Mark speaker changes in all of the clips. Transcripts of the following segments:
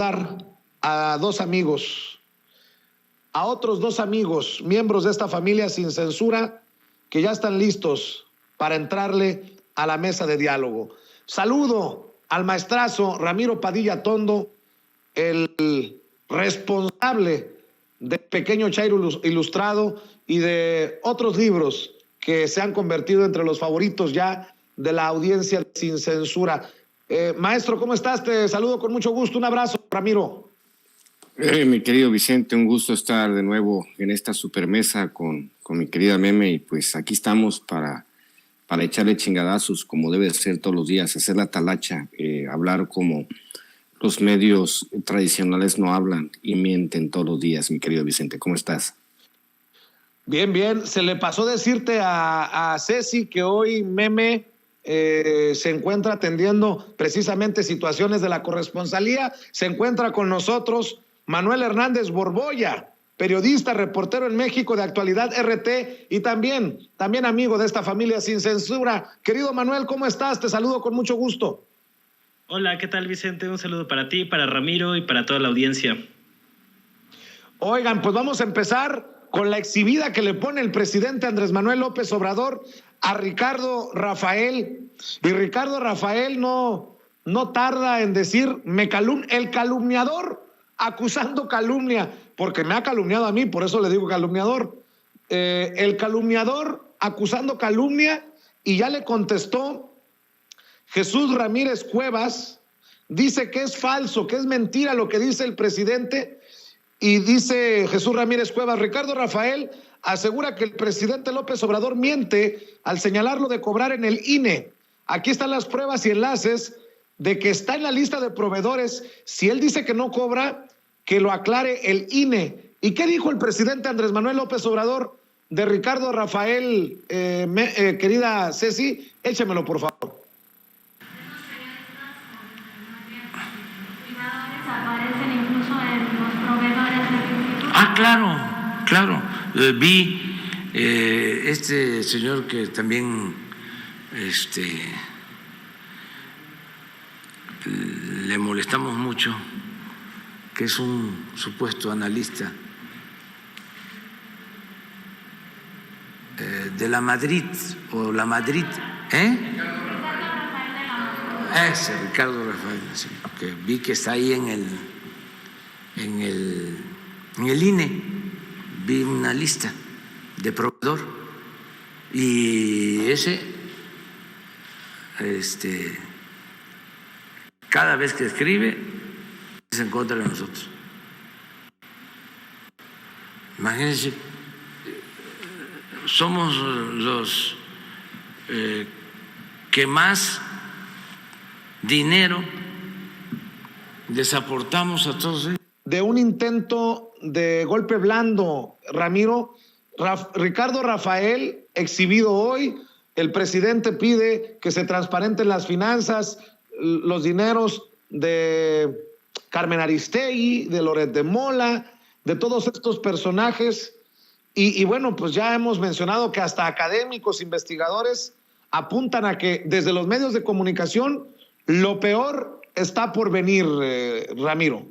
Speaker 1: A dos amigos, a otros dos amigos, miembros de esta familia sin censura, que ya están listos para entrarle a la mesa de diálogo. Saludo al maestrazo Ramiro Padilla Tondo, el responsable de Pequeño Chairo Ilustrado y de otros libros que se han convertido entre los favoritos ya de la audiencia sin censura. Maestro, ¿cómo estás? Te saludo con mucho gusto. Un abrazo, Ramiro.
Speaker 2: Mi querido Vicente, un gusto estar de nuevo en esta supermesa con mi querida Meme, y pues aquí estamos para echarle chingadazos como debe ser todos los días, hacer la talacha, hablar como los medios tradicionales no hablan y mienten todos los días. Mi querido Vicente, ¿cómo estás?
Speaker 1: Bien, bien. Se le pasó decirte a Ceci que hoy Meme se encuentra atendiendo precisamente situaciones de la corresponsalía. Se encuentra con nosotros Manuel Hernández Borbolla, periodista, reportero en México de Actualidad RT y también amigo de esta familia sin censura. Querido Manuel, ¿cómo estás? Te saludo con mucho gusto.
Speaker 3: Hola, ¿qué tal, Vicente? Un saludo para ti, para Ramiro y para toda la audiencia.
Speaker 1: Oigan, pues vamos a empezar con la exhibida que le pone el presidente Andrés Manuel López Obrador a Ricardo Rafael. Y Ricardo Rafael no tarda en decir, el calumniador acusando calumnia, porque me ha calumniado a mí, por eso le digo calumniador. El calumniador acusando calumnia, y ya le contestó Jesús Ramírez Cuevas. Dice que es falso, que es mentira lo que dice el presidente. Y dice Jesús Ramírez Cuevas, Ricardo Rafael asegura que el presidente López Obrador miente al señalarlo de cobrar en el INE. Aquí están las pruebas y enlaces de que está en la lista de proveedores. Si él dice que no cobra, que lo aclare el INE. ¿Y qué dijo el presidente Andrés Manuel López Obrador de Ricardo Rafael? Querida Ceci, échemelo por favor.
Speaker 4: Claro. Vi este señor que también le molestamos mucho, que es un supuesto analista de la Madrid o la Madrid, ese Ricardo Rafael, sí, que vi que está ahí en el INE, vi una lista de proveedor y ese cada vez que escribe es en contra de nosotros. Imagínense, somos los que más dinero les aportamos a todos ellos.
Speaker 1: De un intento de golpe blando, Ramiro. Ricardo Rafael, exhibido hoy, el presidente pide que se transparenten las finanzas, los dineros de Carmen Aristegui, de Loret de Mola, de todos estos personajes. Y bueno, pues ya hemos mencionado que hasta académicos, investigadores apuntan a que desde los medios de comunicación lo peor está por venir, Ramiro.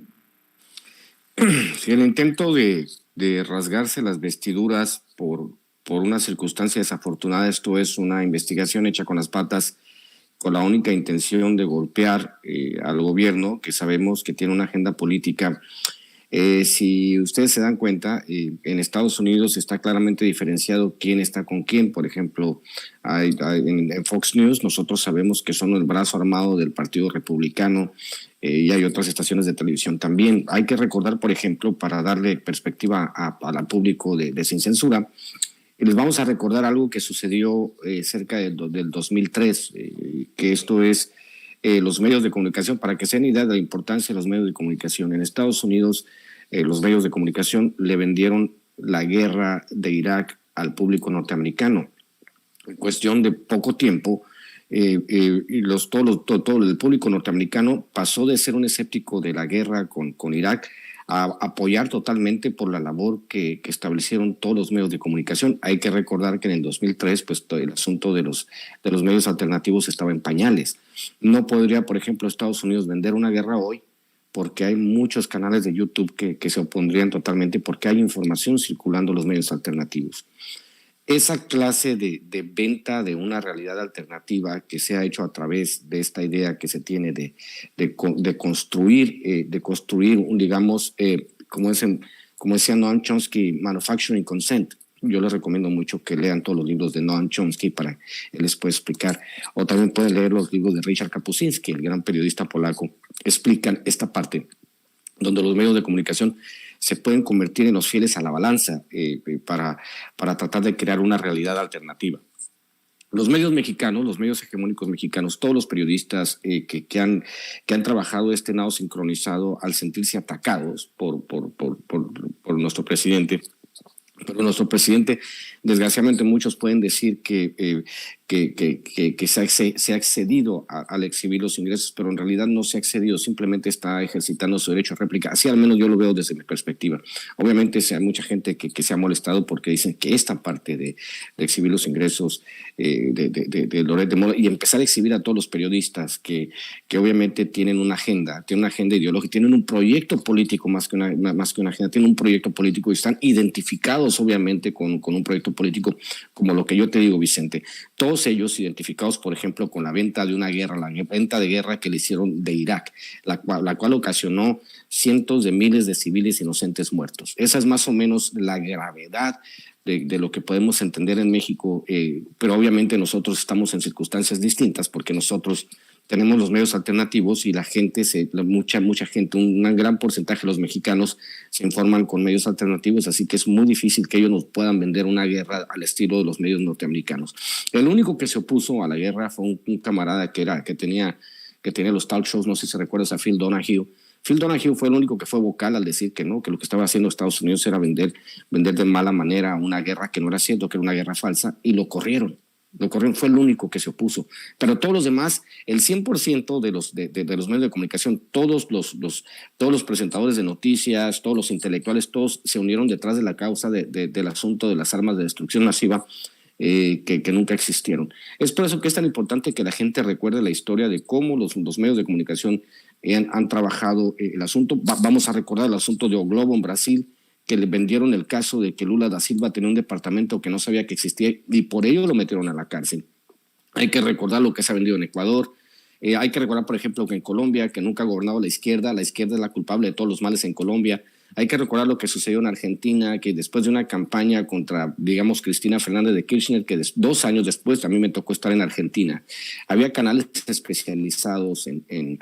Speaker 2: Sí, el intento de rasgarse las vestiduras por una circunstancia desafortunada. Esto es una investigación hecha con las patas, con la única intención de golpear al gobierno, que sabemos que tiene una agenda política. Si ustedes se dan cuenta, en Estados Unidos está claramente diferenciado quién está con quién. Por ejemplo, en Fox News nosotros sabemos que son el brazo armado del Partido Republicano, y hay otras estaciones de televisión también. Hay que recordar, por ejemplo, para darle perspectiva al público de Sin Censura, les vamos a recordar algo que sucedió cerca del 2003, que esto es los medios de comunicación, para que se den idea de la importancia de los medios de comunicación. En Estados Unidos, los medios de comunicación le vendieron la guerra de Irak al público norteamericano. En cuestión de poco tiempo, todo el público norteamericano pasó de ser un escéptico de la guerra con Irak a apoyar totalmente por la labor que establecieron todos los medios de comunicación. Hay que recordar que en el 2003 pues, el asunto de los medios alternativos estaba en pañales. No podría, por ejemplo, Estados Unidos vender una guerra hoy porque hay muchos canales de YouTube que se opondrían totalmente, porque hay información circulando en los medios alternativos. Esa clase de venta de una realidad alternativa que se ha hecho a través de esta idea que se tiene de construir un, digamos, como decía Noam Chomsky, Manufacturing Consent. Yo les recomiendo mucho que lean todos los libros de Noam Chomsky para él les puede explicar. O también pueden leer los libros de Richard Kapuscinski, el gran periodista polaco. Explican esta parte donde los medios de comunicación se pueden convertir en los fieles a la balanza para tratar de crear una realidad alternativa. Los medios mexicanos, los medios hegemónicos mexicanos, todos los periodistas que han trabajado este nado sincronizado al sentirse atacados por nuestro presidente. Pero nuestro presidente, desgraciadamente muchos pueden decir que se ha excedido al exhibir los ingresos, pero en realidad no se ha excedido, simplemente está ejercitando su derecho a réplica. Así al menos yo lo veo desde mi perspectiva. Obviamente hay mucha gente que se ha molestado porque dicen que esta parte de exhibir los ingresos de Loret de Mola y empezar a exhibir a todos los periodistas que obviamente tienen una agenda ideológica, tienen un proyecto político más que una agenda, tienen un proyecto político y están identificados obviamente con un proyecto político como lo que yo te digo, Vicente. Todos ellos identificados, por ejemplo, con la venta de una guerra, la venta de guerra que le hicieron de Irak, la cual ocasionó cientos de miles de civiles inocentes muertos. Esa es más o menos la gravedad de lo que podemos entender en México, pero obviamente nosotros estamos en circunstancias distintas porque nosotros tenemos los medios alternativos y la gente, mucha gente, un gran porcentaje de los mexicanos se informan con medios alternativos, así que es muy difícil que ellos nos puedan vender una guerra al estilo de los medios norteamericanos. El único que se opuso a la guerra fue un camarada que tenía los talk shows, no sé si recuerdas a Phil Donahue. Phil Donahue fue el único que fue vocal al decir que no, que lo que estaba haciendo Estados Unidos era vender de mala manera una guerra que no era cierto, que era una guerra falsa, y lo corrieron, fue el único que se opuso. Pero todos los demás, el 100% de los medios de comunicación, todos los presentadores de noticias, todos los intelectuales, todos se unieron detrás de la causa del asunto de las armas de destrucción masiva que nunca existieron. Es por eso que es tan importante que la gente recuerde la historia de cómo los medios de comunicación han trabajado el asunto. Vamos a recordar el asunto de O Globo en Brasil, que le vendieron el caso de que Lula da Silva tenía un departamento que no sabía que existía y por ello lo metieron a la cárcel. Hay que recordar lo que se ha vendido en Ecuador. Hay que recordar, por ejemplo, que en Colombia, que nunca ha gobernado la izquierda es la culpable de todos los males en Colombia. Hay que recordar lo que sucedió en Argentina, que después de una campaña contra, digamos, Cristina Fernández de Kirchner, que 2 años después a mí me tocó estar en Argentina, había canales especializados en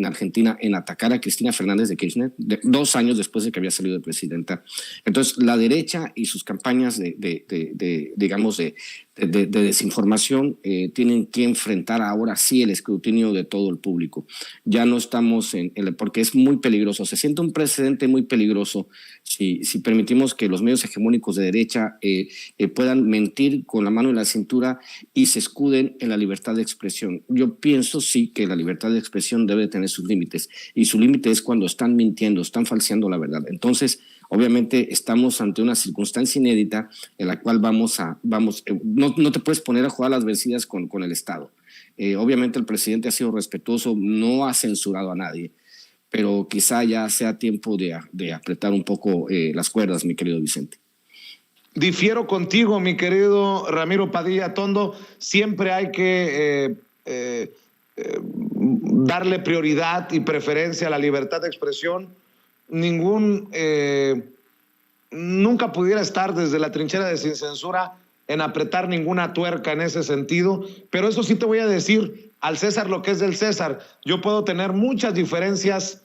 Speaker 2: Argentina en atacar a Cristina Fernández de Kirchner 2 años después de que había salido de presidenta. Entonces, la derecha y sus campañas de desinformación tienen que enfrentar ahora sí el escrutinio de todo el público. Ya no estamos porque es muy peligroso. Se siente un precedente muy peligroso si permitimos que los medios hegemónicos de derecha puedan mentir con la mano en la cintura y se escuden en la libertad de expresión. Yo pienso sí que la libertad de expresión debe tener sus límites y su límite es cuando están mintiendo, están falseando la verdad. Entonces, obviamente estamos ante una circunstancia inédita en la cual no te puedes poner a jugar las vencidas con el Estado. Obviamente el presidente ha sido respetuoso, no ha censurado a nadie, pero quizá ya sea tiempo de apretar un poco las cuerdas, mi querido Vicente.
Speaker 1: Difiero contigo, mi querido Ramiro Padilla Tondo. Siempre hay que darle prioridad y preferencia a la libertad de expresión. Nunca pudiera estar desde la trinchera de sin censura en apretar ninguna tuerca en ese sentido, pero eso sí te voy a decir, al César lo que es del César. Yo puedo tener muchas diferencias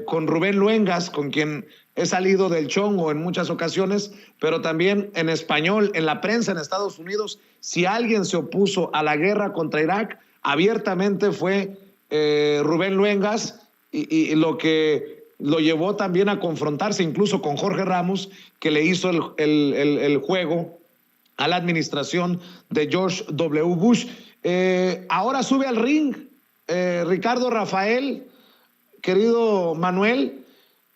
Speaker 1: con Rubén Luengas, con quien he salido del chongo en muchas ocasiones, pero también en español, en la prensa en Estados Unidos, si alguien se opuso a la guerra contra Irak, abiertamente fue Rubén Luengas, y lo que lo llevó también a confrontarse incluso con Jorge Ramos, que le hizo el juego a la administración de George W. Bush. Ahora sube al ring Ricardo Rafael, querido Manuel,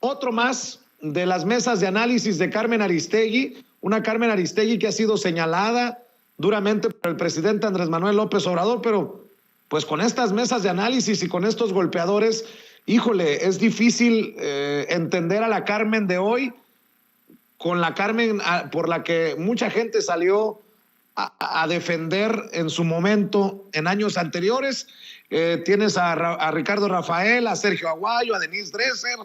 Speaker 1: otro más de las mesas de análisis de Carmen Aristegui, una Carmen Aristegui que ha sido señalada duramente por el presidente Andrés Manuel López Obrador, pero pues con estas mesas de análisis y con estos golpeadores, híjole, es difícil entender a la Carmen de hoy con la Carmen por la que mucha gente salió a defender en su momento en años anteriores. Tienes a Ricardo Rafael, a Sergio Aguayo, a Denise Dresser,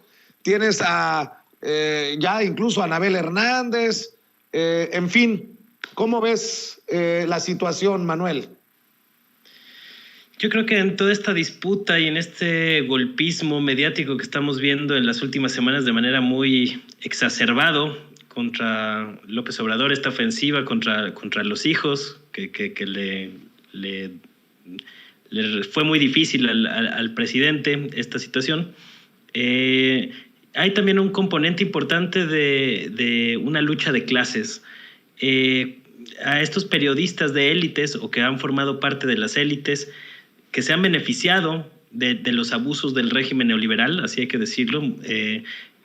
Speaker 1: tienes ya incluso a Anabel Hernández, en fin, ¿cómo ves la situación, Manuel?
Speaker 3: Yo creo que en toda esta disputa y en este golpismo mediático que estamos viendo en las últimas semanas de manera muy exacerbado contra López Obrador, esta ofensiva contra los hijos, que le fue muy difícil al presidente esta situación, hay también un componente importante de una lucha de clases. A estos periodistas de élites o que han formado parte de las élites que se han beneficiado de los abusos del régimen neoliberal, así hay que decirlo,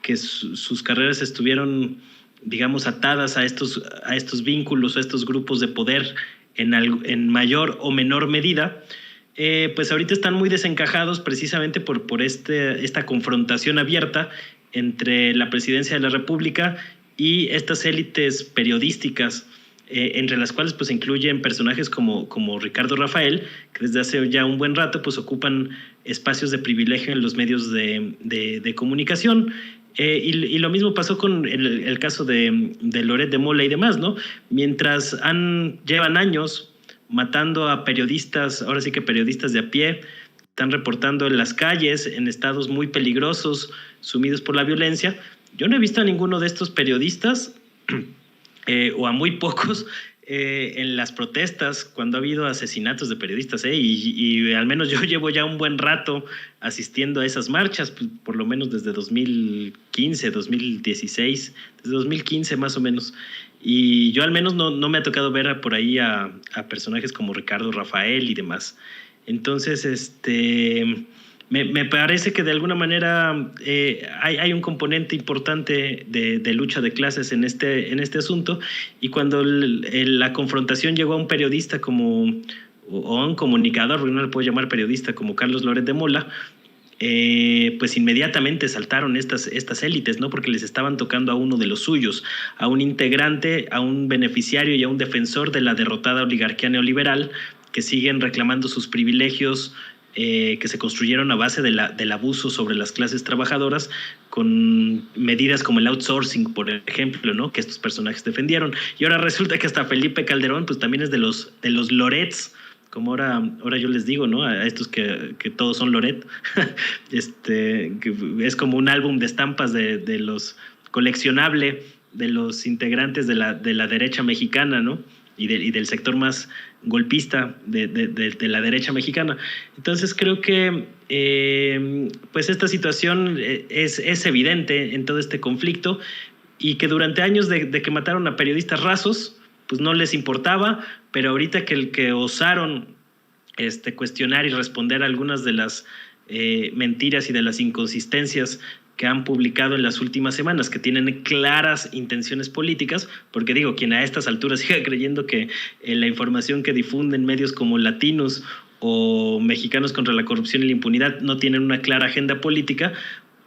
Speaker 3: que sus carreras estuvieron, digamos, atadas a estos vínculos, a estos grupos de poder en mayor o menor medida, pues ahorita están muy desencajados precisamente por esta confrontación abierta entre la presidencia de la República y estas élites periodísticas, entre las cuales pues incluyen personajes como Ricardo Rafael, que desde hace ya un buen rato pues ocupan espacios de privilegio en los medios de comunicación. Y lo mismo pasó con el caso de Loret de Mola y demás, ¿no? Mientras llevan años matando a periodistas, ahora sí que periodistas de a pie, están reportando en las calles, en estados muy peligrosos, sumidos por la violencia. Yo no he visto a ninguno de estos periodistas, o a muy pocos, en las protestas cuando ha habido asesinatos de periodistas, y al menos yo llevo ya un buen rato asistiendo a esas marchas, pues, por lo menos desde 2015, 2016, desde 2015 más o menos, y yo al menos no me ha tocado ver por ahí a personajes como Ricardo Rafael y demás. Entonces, me parece que de alguna manera hay un componente importante de lucha de clases en este asunto, y cuando la confrontación llegó a un periodista o a un comunicador, porque no le puedo llamar periodista, como Carlos Loret de Mola, pues inmediatamente saltaron estas élites, ¿no? Porque les estaban tocando a uno de los suyos, a un integrante, a un beneficiario y a un defensor de la derrotada oligarquía neoliberal, que siguen reclamando sus privilegios, que se construyeron a base del abuso sobre las clases trabajadoras, con medidas como el outsourcing, por ejemplo, ¿no? Que estos personajes defendieron. Y ahora resulta que hasta Felipe Calderón pues también es de los Lorets, como ahora yo les digo, ¿no? A estos que todos son Loret, que es como un álbum de estampas de los coleccionable de los integrantes de la derecha mexicana, ¿no? Y del sector más golpista de la derecha mexicana. Entonces creo que pues esta situación es evidente en todo este conflicto, y que durante años de que mataron a periodistas rasos, pues no les importaba, pero ahorita que osaron cuestionar y responder a algunas de las mentiras y de las inconsistencias que han publicado en las últimas semanas, que tienen claras intenciones políticas, porque digo, quien a estas alturas siga creyendo que la información que difunden medios como Latinos o Mexicanos contra la Corrupción y la Impunidad no tienen una clara agenda política,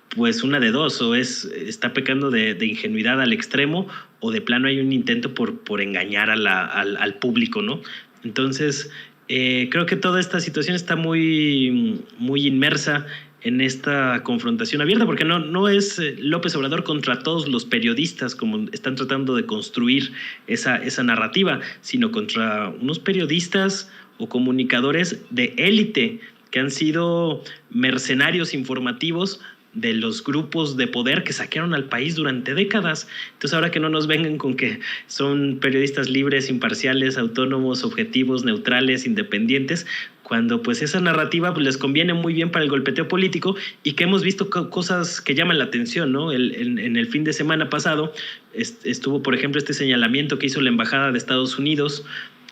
Speaker 3: pues una de dos, o está pecando de ingenuidad al extremo, o de plano hay un intento por engañar al público, ¿no? Entonces, creo que toda esta situación está muy, muy inmersa en esta confrontación abierta, porque no es López Obrador contra todos los periodistas, como están tratando de construir esa narrativa, sino contra unos periodistas o comunicadores de élite que han sido mercenarios informativos de los grupos de poder que saquearon al país durante décadas. Entonces, ahora que no nos vengan con que son periodistas libres, imparciales, autónomos, objetivos, neutrales, independientes, cuando pues esa narrativa pues, les conviene muy bien para el golpeteo político, y que hemos visto cosas que llaman la atención, ¿no? En el fin de semana pasado estuvo, por ejemplo, este señalamiento que hizo la Embajada de Estados Unidos,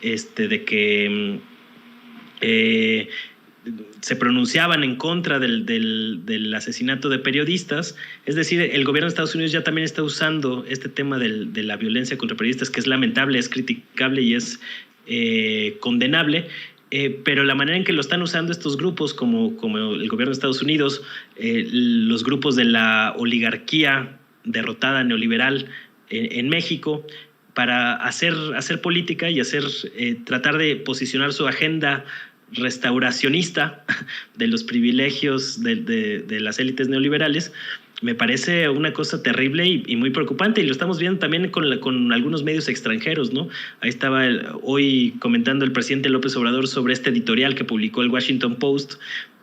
Speaker 3: de que se pronunciaban en contra del asesinato de periodistas. Es decir, el gobierno de Estados Unidos ya también está usando este tema de la violencia contra periodistas, que es lamentable, es criticable y es condenable, pero la manera en que lo están usando estos grupos, como el gobierno de Estados Unidos, los grupos de la oligarquía derrotada neoliberal en México, para hacer política y tratar de posicionar su agenda restauracionista de los privilegios de las élites neoliberales, me parece una cosa terrible y muy preocupante, y lo estamos viendo también con algunos medios extranjeros, ¿no? Ahí estaba hoy comentando el presidente López Obrador sobre este editorial que publicó el Washington Post,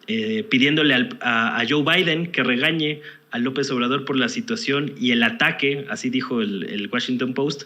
Speaker 3: pidiéndole a Joe Biden que regañe a López Obrador por la situación y el ataque, así dijo el Washington Post,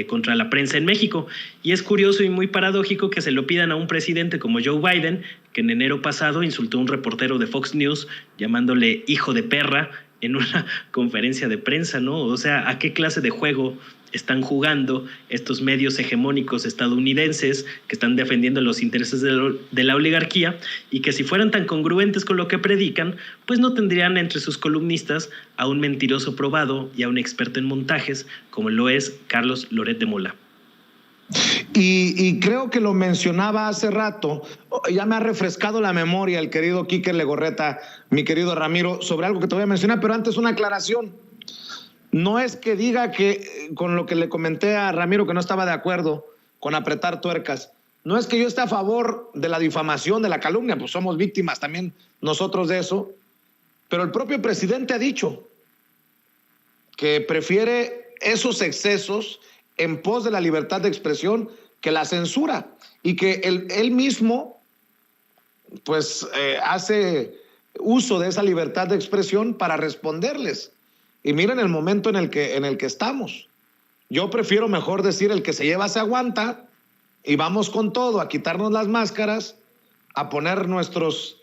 Speaker 3: contra la prensa en México. Y es curioso y muy paradójico que se lo pidan a un presidente como Joe Biden, que en enero pasado insultó a un reportero de Fox News llamándole hijo de perra en una conferencia de prensa, ¿no? O sea, ¿a qué clase de juego están jugando estos medios hegemónicos estadounidenses que están defendiendo los intereses de la oligarquía, y que si fueran tan congruentes con lo que predican, pues no tendrían entre sus columnistas a un mentiroso probado y a un experto en montajes como lo es Carlos Loret de Mola?
Speaker 1: Y creo que lo mencionaba hace rato, ya me ha refrescado la memoria el querido Quique Legorreta, mi querido Ramiro, sobre algo que te voy a mencionar, pero antes una aclaración. No es que diga que, con lo que le comenté a Ramiro, que no estaba de acuerdo con apretar tuercas, no es que yo esté a favor de la difamación, de la calumnia, pues somos víctimas también nosotros de eso, pero el propio presidente ha dicho que prefiere esos excesos en pos de la libertad de expresión que la censura, y que él mismo pues hace uso de esa libertad de expresión para responderles. Y miren el momento en el que estamos. Yo prefiero mejor decir el que se lleva se aguanta, y vamos con todo, a quitarnos las máscaras, a poner nuestros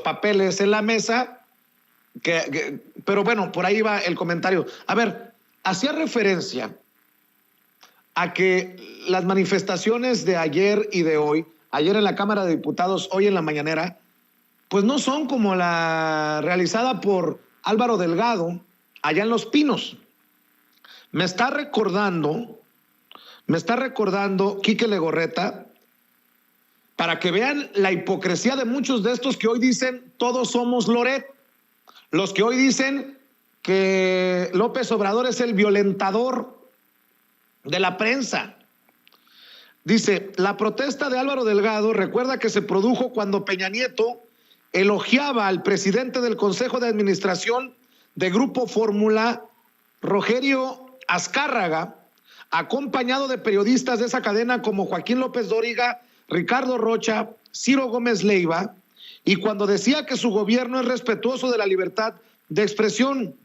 Speaker 1: papeles en la mesa. Pero bueno, por ahí va el comentario. A ver, hacía referencia a que las manifestaciones de ayer y de hoy, ayer en la Cámara de Diputados, hoy en la mañanera, pues no son como la realizada por Álvaro Delgado allá en Los Pinos. Me está recordando Quique Legorreta, para que vean la hipocresía de muchos de estos que hoy dicen todos somos Loret, los que hoy dicen que López Obrador es el violentador de la prensa. Dice, la protesta de Álvaro Delgado recuerda que se produjo cuando Peña Nieto elogiaba al presidente del Consejo de Administración de Grupo Fórmula, Rogelio Azcárraga, acompañado de periodistas de esa cadena como Joaquín López Dóriga, Ricardo Rocha, Ciro Gómez Leiva, y cuando decía que su gobierno es respetuoso de la libertad de expresión.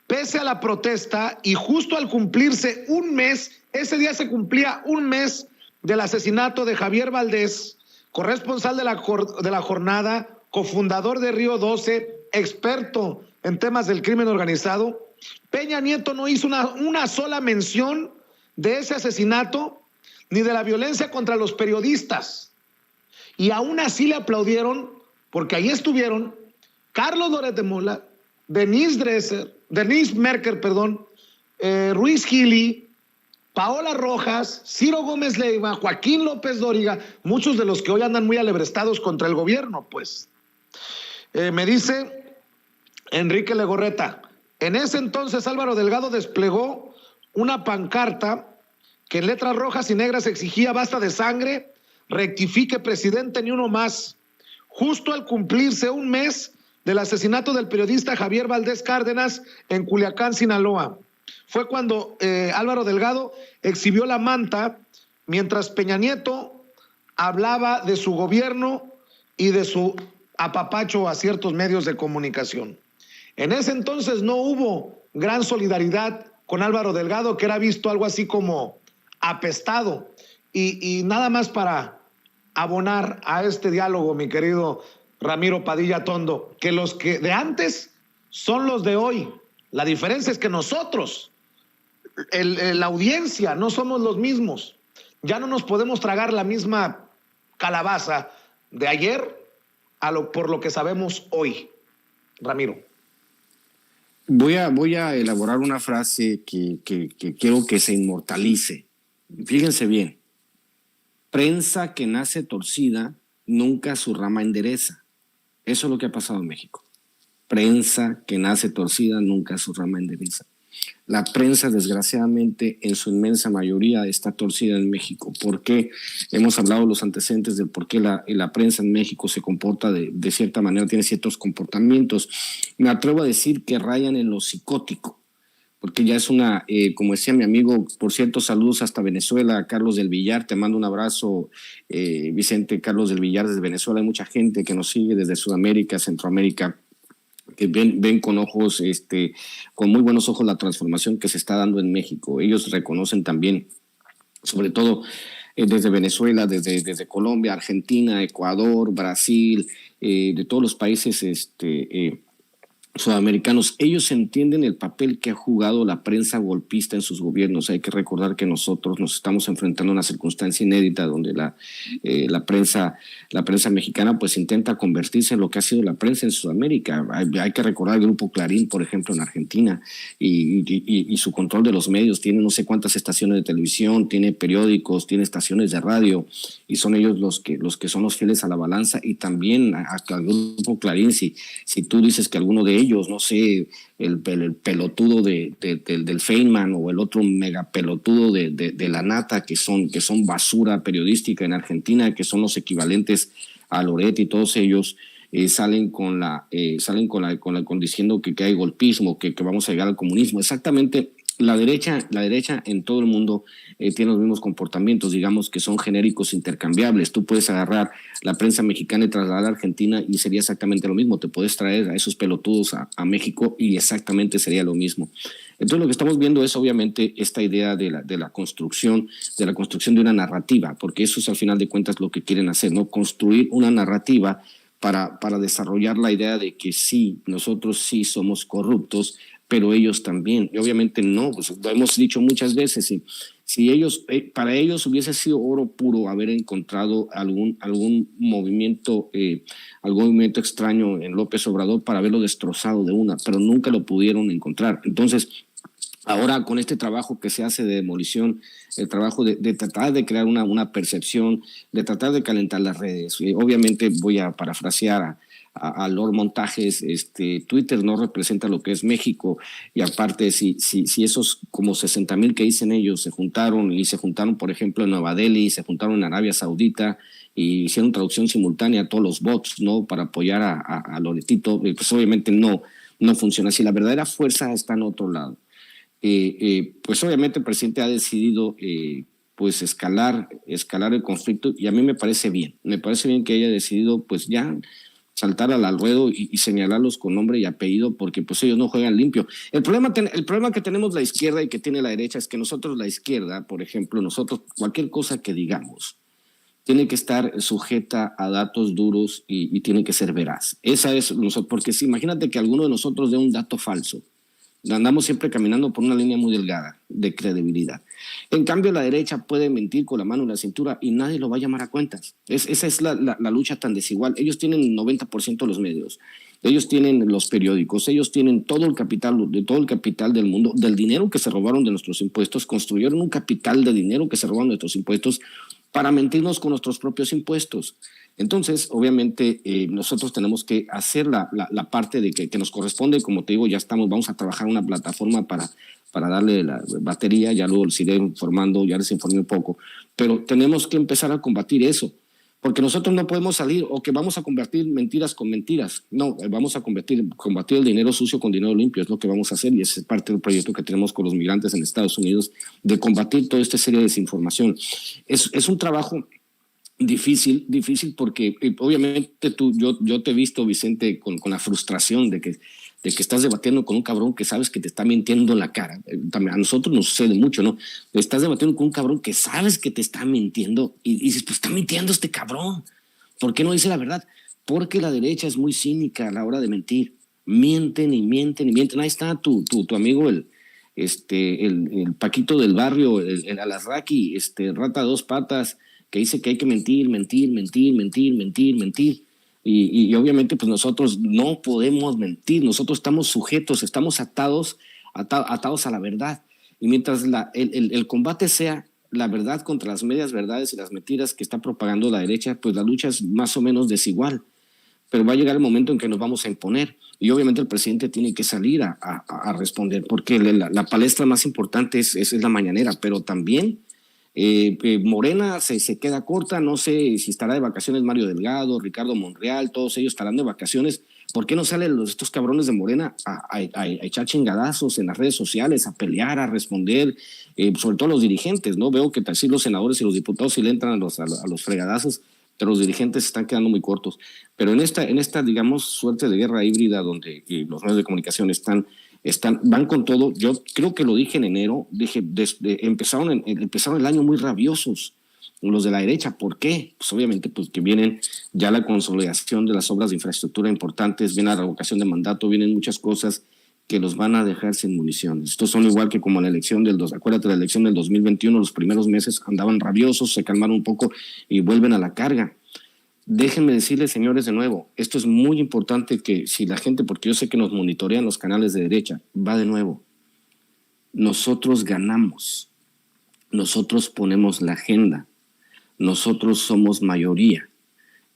Speaker 1: Pese a la protesta y justo al cumplirse un mes, ese día se cumplía un mes del asesinato de Javier Valdés, corresponsal de la jornada, cofundador de Río 12, experto en temas del crimen organizado, Peña Nieto no hizo una sola mención de ese asesinato ni de la violencia contra los periodistas. Y aún así le aplaudieron, porque ahí estuvieron Carlos Loret de Mola, Denise Merker, Ruiz Gili, Paola Rojas, Ciro Gómez Leiva, Joaquín López Dóriga, muchos de los que hoy andan muy alebrestados contra el gobierno, pues. Me dice Enrique Legorreta, en ese entonces Álvaro Delgado desplegó una pancarta que en letras rojas y negras exigía basta de sangre, rectifique presidente, ni uno más. Justo al cumplirse un mes del asesinato del periodista Javier Valdés Cárdenas en Culiacán, Sinaloa. Fue cuando Álvaro Delgado exhibió la manta mientras Peña Nieto hablaba de su gobierno y de su apapacho a ciertos medios de comunicación. En ese entonces no hubo gran solidaridad con Álvaro Delgado, que era visto algo así como apestado. Y nada más para abonar a este diálogo, mi querido Ramiro Padilla Tondo, que los que de antes son los de hoy. La diferencia es que nosotros, la audiencia, no somos los mismos. Ya no nos podemos tragar la misma calabaza de ayer por lo que sabemos hoy. Ramiro.
Speaker 2: Voy a elaborar una frase que quiero que se inmortalice. Fíjense bien. Prensa que nace torcida, nunca su rama endereza. Eso es lo que ha pasado en México. Prensa que nace torcida, nunca su rama endereza. La prensa, desgraciadamente, en su inmensa mayoría está torcida en México. ¿Por qué? Hemos hablado de los antecedentes del por qué la prensa en México se comporta de cierta manera, tiene ciertos comportamientos. Me atrevo a decir que rayan en lo psicótico, porque ya es una, como decía mi amigo, por cierto, saludos hasta Venezuela, Carlos del Villar, te mando un abrazo, Vicente, Carlos del Villar desde Venezuela. Hay mucha gente que nos sigue desde Sudamérica, Centroamérica, que ven con ojos, con muy buenos ojos la transformación que se está dando en México. Ellos reconocen también, sobre todo desde Venezuela, desde Colombia, Argentina, Ecuador, Brasil, de todos los países sudamericanos, ellos entienden el papel que ha jugado la prensa golpista en sus gobiernos. Hay que recordar que nosotros nos estamos enfrentando a una circunstancia inédita donde la prensa mexicana pues intenta convertirse en lo que ha sido la prensa en Sudamérica. Hay que recordar el Grupo Clarín, por ejemplo, en Argentina, y su control de los medios. Tiene no sé cuántas estaciones de televisión, tiene periódicos, tiene estaciones de radio, y son ellos los que son los fieles a la balanza. Y también al Grupo Clarín, si tú dices que alguno de ellos, no sé, el pelotudo del Feynman o el otro mega pelotudo de la Nata, que son basura periodística en Argentina, que son los equivalentes a Loret y todos ellos, salen diciendo que hay golpismo, que vamos a llegar al comunismo. Exactamente. La derecha en todo el mundo tiene los mismos comportamientos, digamos que son genéricos intercambiables. Tú puedes agarrar la prensa mexicana y trasladarla a Argentina y sería exactamente lo mismo. Te puedes traer a esos pelotudos a México y exactamente sería lo mismo. Entonces lo que estamos viendo es obviamente esta idea de la construcción de una narrativa, porque eso es al final de cuentas lo que quieren hacer, ¿no? Construir una narrativa para desarrollar la idea de que sí, nosotros sí somos corruptos, pero ellos también. Y obviamente no, pues lo hemos dicho muchas veces, si ellos, para ellos hubiese sido oro puro haber encontrado algún movimiento extraño en López Obrador para haberlo destrozado de una, pero nunca lo pudieron encontrar. Entonces, ahora con este trabajo que se hace de demolición, el trabajo de tratar de crear una percepción, de tratar de calentar las redes, obviamente voy a parafrasear a Lord Montajes, Twitter no representa lo que es México, y aparte si esos como 60,000 que dicen ellos se juntaron, por ejemplo en Nueva Delhi, se juntaron en Arabia Saudita y hicieron traducción simultánea a todos los bots, ¿no? Para apoyar a Loretito, pues obviamente no funciona así. La verdadera fuerza está en otro lado. Pues obviamente el presidente ha decidido pues escalar el conflicto, y a mí me parece bien que haya decidido pues ya saltar al ruedo y señalarlos con nombre y apellido, porque pues ellos no juegan limpio. El problema que tenemos la izquierda y que tiene la derecha es que nosotros, la izquierda, por ejemplo, cualquier cosa que digamos tiene que estar sujeta a datos duros y tiene que ser veraz. Esa es porque si imagínate que alguno de nosotros dé un dato falso, andamos siempre caminando por una línea muy delgada de credibilidad. En cambio, la derecha puede mentir con la mano en la cintura y nadie lo va a llamar a cuentas. Esa es la lucha tan desigual. Ellos tienen el 90% de los medios, ellos tienen los periódicos, ellos tienen todo el capital del mundo, del dinero que se robaron de nuestros impuestos, construyeron un capital de dinero que se robaron de nuestros impuestos para mentirnos con nuestros propios impuestos. Entonces, obviamente, nosotros tenemos que hacer la parte de que nos corresponde. Como te digo, vamos a trabajar una plataforma para darle la batería, ya luego les iré informando, ya les informé un poco, pero tenemos que empezar a combatir eso, porque nosotros no podemos salir o que vamos a convertir mentiras con mentiras. No, vamos a combatir el dinero sucio con dinero limpio, es lo que vamos a hacer, y ese es parte del proyecto que tenemos con los migrantes en Estados Unidos, de combatir toda esta serie de desinformación. Es un trabajo difícil porque obviamente yo te he visto, Vicente, con la frustración de que estás debatiendo con un cabrón que sabes que te está mintiendo en la cara. A nosotros nos sucede mucho, ¿no? Estás debatiendo con un cabrón que sabes que te está mintiendo y dices, pues está mintiendo este cabrón. ¿Por qué no dice la verdad? Porque la derecha es muy cínica a la hora de mentir. Mienten y mienten y mienten. Ahí está tu amigo, el Paquito del barrio, el Alasraqui, rata dos patas, que dice que hay que mentir. Y obviamente pues nosotros no podemos mentir, nosotros estamos sujetos, estamos atados a la verdad. Y mientras el combate sea la verdad contra las medias verdades y las mentiras que está propagando la derecha, pues la lucha es más o menos desigual. Pero va a llegar el momento en que nos vamos a imponer. Y obviamente el presidente tiene que salir a responder, porque la palestra más importante es la mañanera, pero también Morena se queda corta. No sé si estará de vacaciones Mario Delgado, Ricardo Monreal, todos ellos estarán de vacaciones. ¿Por qué no salen estos cabrones de Morena a echar chingadazos en las redes sociales, a pelear, a responder, sobre todo los dirigentes, ¿no? Veo que sí los senadores y los diputados sí le entran a los fregadazos, pero los dirigentes se están quedando muy cortos. Pero en esta digamos, suerte de guerra híbrida donde los medios de comunicación van con todo. Yo creo que lo dije en enero, empezaron el año muy rabiosos los de la derecha. ¿Por qué? Pues obviamente pues que vienen ya la consolidación de las obras de infraestructura importantes, viene la revocación de mandato, vienen muchas cosas que los van a dejar sin municiones. Estos son igual que como la elección acuérdate, la elección del 2021, los primeros meses andaban rabiosos, se calmaron un poco y vuelven a la carga. Déjenme decirles, señores, de nuevo, esto es muy importante que si la gente, porque yo sé que nos monitorean los canales de derecha, va de nuevo. Nosotros ganamos, nosotros ponemos la agenda, nosotros somos mayoría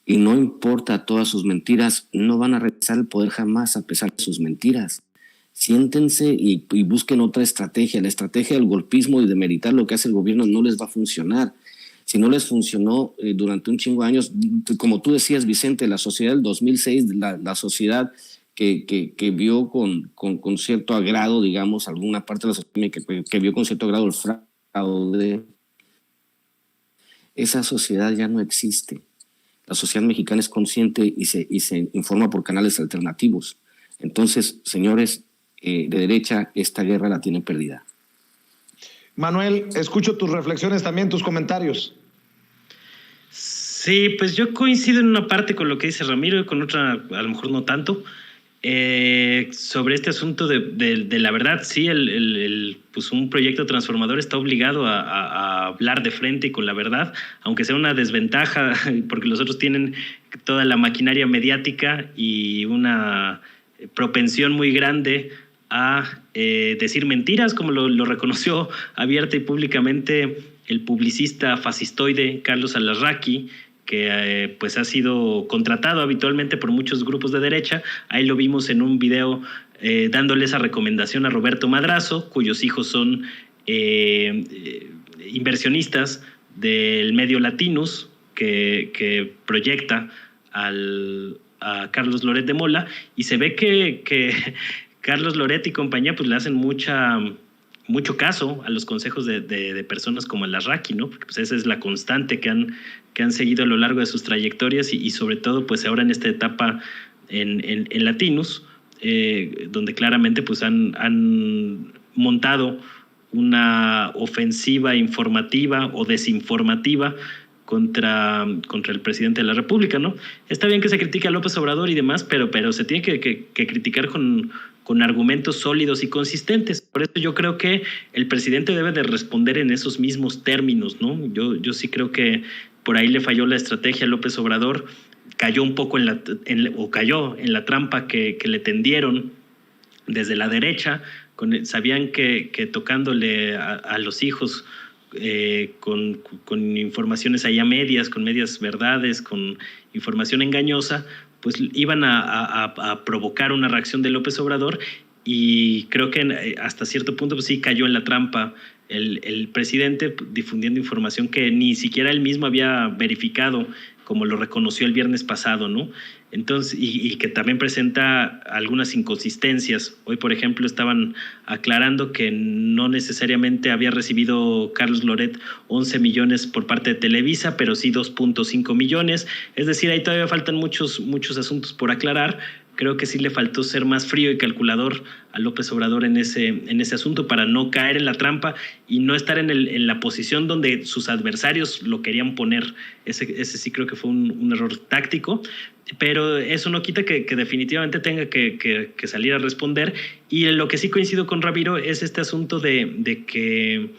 Speaker 2: y no importa todas sus mentiras, no van a regresar al poder jamás a pesar de sus mentiras. Siéntense y busquen otra estrategia. La estrategia del golpismo y de demeritar lo que hace el gobierno no les va a funcionar. Si no les funcionó durante un chingo de años, como tú decías, Vicente, la sociedad del 2006, la sociedad que vio con cierto agrado, digamos, alguna parte de la sociedad que vio con cierto agrado el fraude, esa sociedad ya no existe. La sociedad mexicana es consciente y se informa por canales alternativos. Entonces, señores de derecha, esta guerra la tienen perdida.
Speaker 1: Manuel, escucho tus reflexiones también, tus comentarios.
Speaker 3: Sí, pues yo coincido en una parte con lo que dice Ramiro y con otra a lo mejor no tanto. Sobre este asunto de la verdad, sí, pues un proyecto transformador está obligado a hablar de frente y con la verdad, aunque sea una desventaja, porque los otros tienen toda la maquinaria mediática y una propensión muy grande a decir mentiras, como lo reconoció abierta y públicamente el publicista fascistoide Carlos Alarraqui, que pues ha sido contratado habitualmente por muchos grupos de derecha. Ahí lo vimos en un video dándole esa recomendación a Roberto Madrazo, cuyos hijos son inversionistas del medio Latinus, que proyecta a Carlos Loret de Mola, y se ve que Carlos Loret y compañía pues le hacen mucho caso a los consejos de personas como Alarraqui, ¿no? Porque pues esa es la constante que han seguido a lo largo de sus trayectorias y sobre todo pues ahora en esta etapa en Latinus, donde claramente pues han montado una ofensiva informativa o desinformativa contra el presidente de la República, ¿no? Está bien que se critique a López Obrador y demás, pero se tiene que criticar con argumentos sólidos y consistentes. Por eso yo creo que el presidente debe de responder en esos mismos términos, ¿no? Yo sí creo que por ahí le falló la estrategia a López Obrador, cayó un poco cayó en la trampa que le tendieron desde la derecha, sabían que tocándole a los hijos con informaciones ahí a medias, con medias verdades, con información engañosa, pues iban a provocar una reacción de López Obrador, y creo que hasta cierto punto pues sí cayó en la trampa el presidente, difundiendo información que ni siquiera él mismo había verificado, como lo reconoció el viernes pasado, ¿no? Entonces, y que también presenta algunas inconsistencias. Hoy, por ejemplo, estaban aclarando que no necesariamente había recibido Carlos Loret 11 millones por parte de Televisa, pero sí 2.5 millones. Es decir, ahí todavía faltan muchos asuntos por aclarar. Creo que sí le faltó ser más frío y calculador a López Obrador en ese asunto para no caer en la trampa y no estar en la posición donde sus adversarios lo querían poner. Ese sí creo que fue un error táctico, pero eso no quita que definitivamente tenga que salir a responder. Y en lo que sí coincido con Ramiro es este asunto de que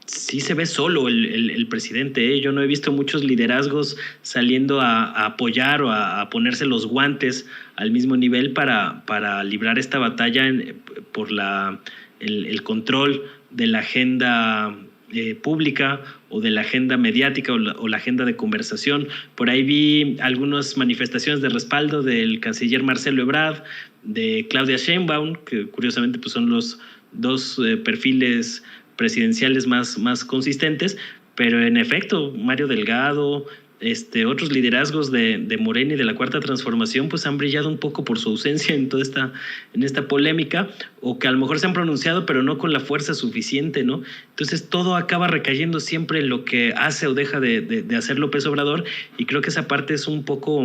Speaker 3: sí se ve solo el presidente, ¿eh? Yo no he visto muchos liderazgos saliendo a apoyar o a ponerse los guantes al mismo nivel para librar esta batalla por el control de la agenda pública o de la agenda mediática o la agenda de conversación. Por ahí vi algunas manifestaciones de respaldo del canciller Marcelo Ebrard, de Claudia Sheinbaum, que curiosamente pues son los dos perfiles presidenciales más consistentes, pero en efecto Mario Delgado, otros liderazgos de Morena y de la Cuarta Transformación pues han brillado un poco por su ausencia en esta polémica, o que a lo mejor se han pronunciado pero no con la fuerza suficiente, ¿no? Entonces todo acaba recayendo siempre en lo que hace o deja de hacer López Obrador, y creo que esa parte es un poco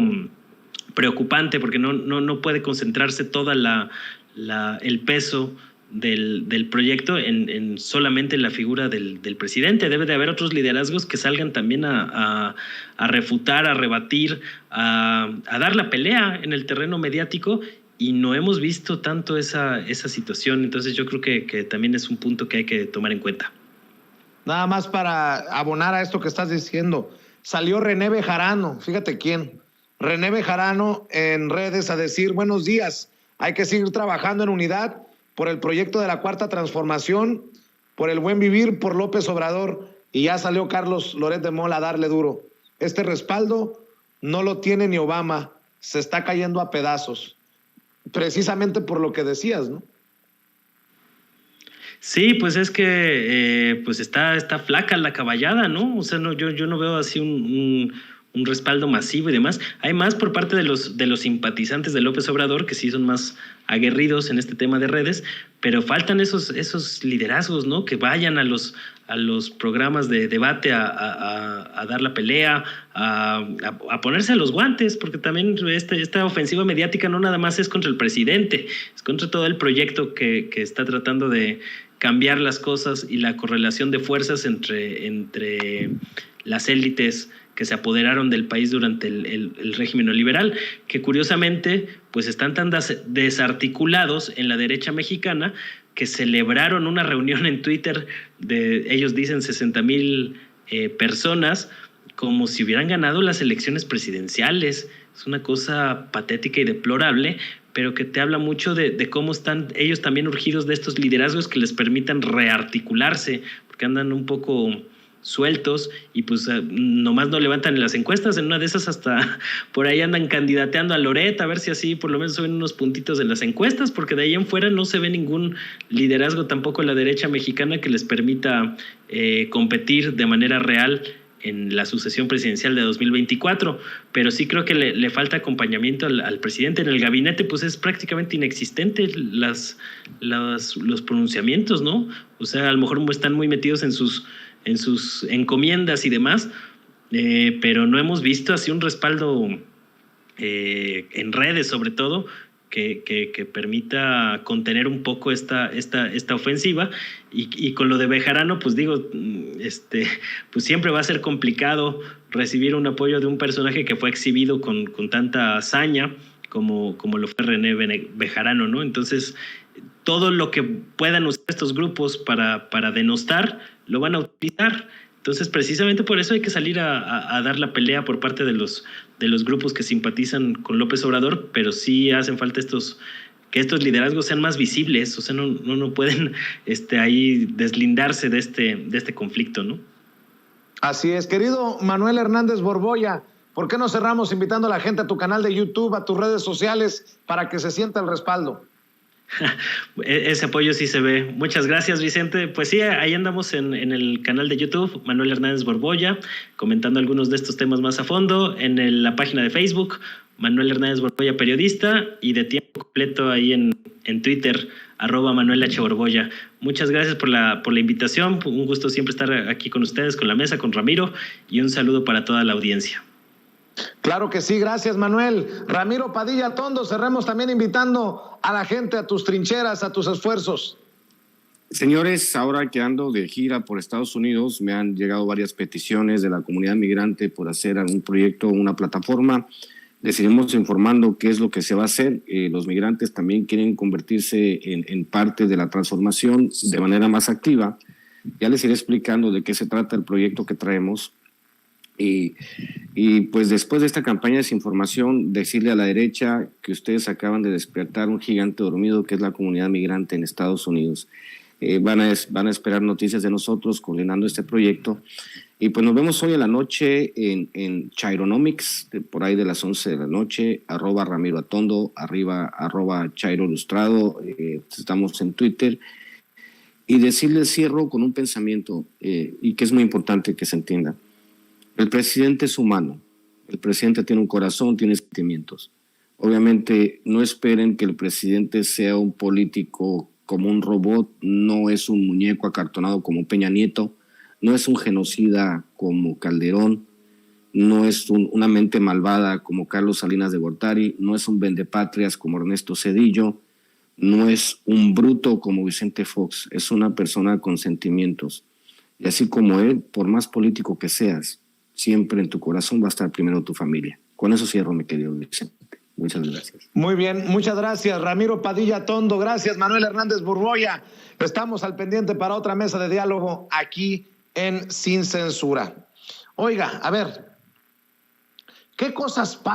Speaker 3: preocupante porque no puede concentrarse toda el peso del proyecto en solamente la figura del presidente. Debe de haber otros liderazgos que salgan también a refutar, a rebatir, a dar la pelea en el terreno mediático, y no hemos visto tanto esa situación. Entonces yo creo que también es un punto que hay que tomar en cuenta.
Speaker 1: Nada más para abonar a esto que estás diciendo, salió René Bejarano, fíjate quién, René Bejarano en redes a decir: buenos días, hay que seguir trabajando en unidad por el proyecto de la Cuarta Transformación, por el buen vivir, por López Obrador. Y ya salió Carlos Loret de Mola a darle duro. Este respaldo no lo tiene ni Obama, se está cayendo a pedazos, precisamente por lo que decías, ¿no?
Speaker 3: Sí, pues es que pues está flaca la caballada, ¿no? O sea, yo no veo así un respaldo masivo y demás. Hay más por parte de los simpatizantes de López Obrador, que sí son más aguerridos en este tema de redes, pero faltan esos liderazgos, ¿no? Que vayan a los programas de debate a dar la pelea, a ponerse los guantes, porque también esta ofensiva mediática no nada más es contra el presidente, es contra todo el proyecto que está tratando de cambiar las cosas y la correlación de fuerzas entre las élites que se apoderaron del país durante el régimen neoliberal, que curiosamente pues están tan desarticulados en la derecha mexicana que celebraron una reunión en Twitter de, ellos dicen, 60,000 personas, como si hubieran ganado las elecciones presidenciales. Es una cosa patética y deplorable, pero que te habla mucho de cómo están ellos también urgidos de estos liderazgos que les permitan rearticularse, porque andan un poco sueltos y pues nomás no levantan en las encuestas. En una de esas hasta por ahí andan candidateando a Loret, a ver si así por lo menos suben unos puntitos en las encuestas, porque de ahí en fuera no se ve ningún liderazgo tampoco en la derecha mexicana que les permita competir de manera real en la sucesión presidencial de 2024, pero sí creo que le falta acompañamiento al presidente. En el gabinete pues es prácticamente inexistente los pronunciamientos, ¿no? O sea, a lo mejor están muy metidos en sus encomiendas y demás, pero no hemos visto así un respaldo en redes, sobre todo, que permita contener un poco esta ofensiva. Y con lo de Bejarano, pues digo, pues siempre va a ser complicado recibir un apoyo de un personaje que fue exhibido con tanta hazaña como lo fue René Bejarano, ¿no? Entonces, todo lo que puedan usar estos grupos para denostar, lo van a utilizar. Entonces, precisamente por eso hay que salir a dar la pelea por parte de los grupos que simpatizan con López Obrador, pero sí hacen falta que estos liderazgos sean más visibles. O sea, no pueden ahí deslindarse de este conflicto, ¿no?
Speaker 1: Así es. Querido Manuel Hernández Borbolla, ¿por qué no cerramos invitando a la gente a tu canal de YouTube, a tus redes sociales, para que se sienta el respaldo?
Speaker 3: Ese apoyo sí se ve. Muchas gracias, Vicente. Pues sí, ahí andamos en el canal de YouTube, Manuel Hernández Borbolla, comentando algunos de estos temas más a fondo, en la página de Facebook, Manuel Hernández Borbolla Periodista, y de tiempo completo ahí en Twitter, @Manuel H. Borbolla. Muchas gracias por la invitación. Un gusto siempre estar aquí con ustedes, con la mesa, con Ramiro, y un saludo para toda la audiencia.
Speaker 1: Claro que sí, gracias Manuel. Ramiro Padilla Tondo, cerremos también invitando a la gente a tus trincheras, a tus esfuerzos.
Speaker 2: Señores, ahora que ando de gira por Estados Unidos, me han llegado varias peticiones de la comunidad migrante por hacer algún proyecto, una plataforma. Les iremos informando qué es lo que se va a hacer. Los migrantes también quieren convertirse en parte de la transformación de manera más activa. Ya les iré explicando de qué se trata el proyecto que traemos. Y pues después de esta campaña de desinformación, decirle a la derecha que ustedes acaban de despertar un gigante dormido que es la comunidad migrante en Estados Unidos. van a esperar noticias de nosotros coordinando este proyecto. Y pues nos vemos hoy en la noche en Chaironomics, por ahí de las 11 de la noche, @Ramiro Atondo, @Chairo Ilustrado, estamos en Twitter. Y decirles, cierro con un pensamiento, y que es muy importante que se entienda. El presidente es humano, el presidente tiene un corazón, tiene sentimientos. Obviamente no esperen que el presidente sea un político como un robot, no es un muñeco acartonado como Peña Nieto, no es un genocida como Calderón, no es una mente malvada como Carlos Salinas de Gortari, no es un vendepatrias como Ernesto Zedillo, no es un bruto como Vicente Fox, es una persona con sentimientos. Y así como él, por más político que seas, siempre en tu corazón va a estar primero tu familia. Con eso cierro, mi querido Vicente. Muchas gracias.
Speaker 1: Muy bien, muchas gracias, Ramiro Padilla Atondo. Gracias, Manuel Hernández Borboya. Estamos al pendiente para otra mesa de diálogo aquí en Sin Censura. Oiga, a ver, ¿qué cosas pasan?